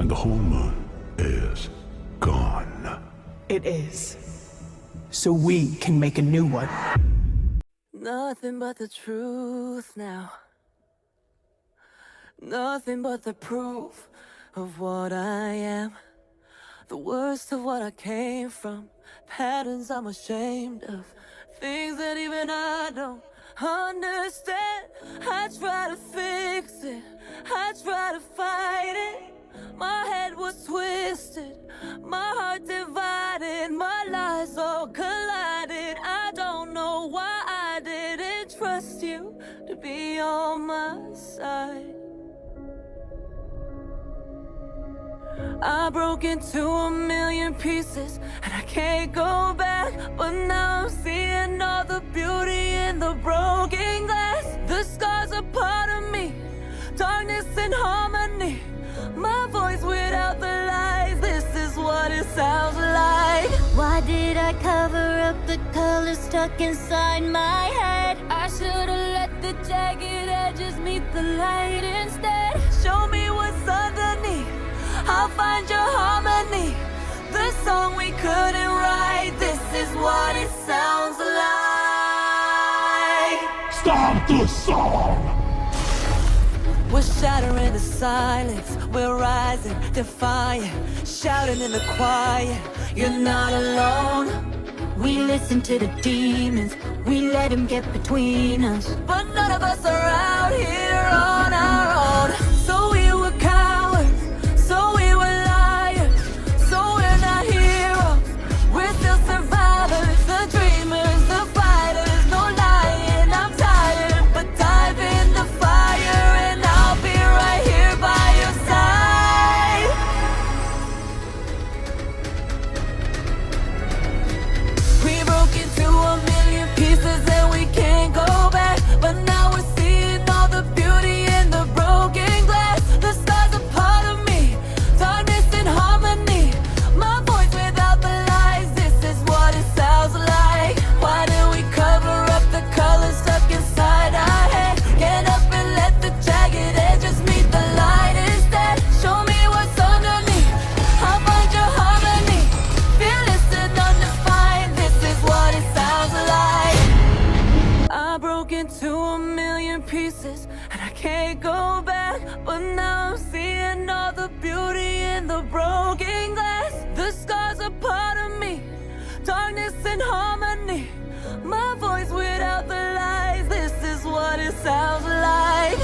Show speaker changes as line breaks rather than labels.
and the whole moon is gone.
It is. So we can make a new one.
Nothing but the truth now. Nothing but the proof of what I am. The worst of what I came from. Patterns I'm ashamed of. Things that even I don't understand. I try to fix it. I try to fight it. My head was twisted. My heart divided. My lies all collided. I don't know why I didn't trust you to be on my side. I broke into a million pieces and I can't go back. But now I'm seeing all the beauty in the broken glass. The scars are part of me, darkness and harmony. My voice without the lies, this is what it sounds like.
Why did I cover up the color stuck inside my head?
I should've let the jagged edges meet the light instead. Show me what's underneath, I'll find your harmony. The song we couldn't write, this is what it sounds like.
Stop the song!
We're shattering the silence, we're rising, defiant, shouting in the quiet. You're not alone.
We listen to the demons, we let them get between us.
But none of us are out here on our own. So we were cowards, so we were liars, so we're not heroes, we're still survivors, the dreamers, the fighters, no lying, I'm tired, but dive in the fire and I'll be right here by your side. We broke into a million pieces and we can't go back, but now we're seeing all the beauty in the broken glass. The stars are part of me, darkness and harmony. My voice without the lies, this is what it sounds like. Why do we cover up the colors stuck inside our head? Get up and let the jagged edges meet the light instead. Show me what's underneath, I'll find your harmony. Fearless and undefined, this is what it sounds like. I broke into a million pieces and I can't go back, but now I'm seeing all the beauty in the broken glass. The scars are part of me, darkness and harmony. My voice without the lies, this is what it sounds like.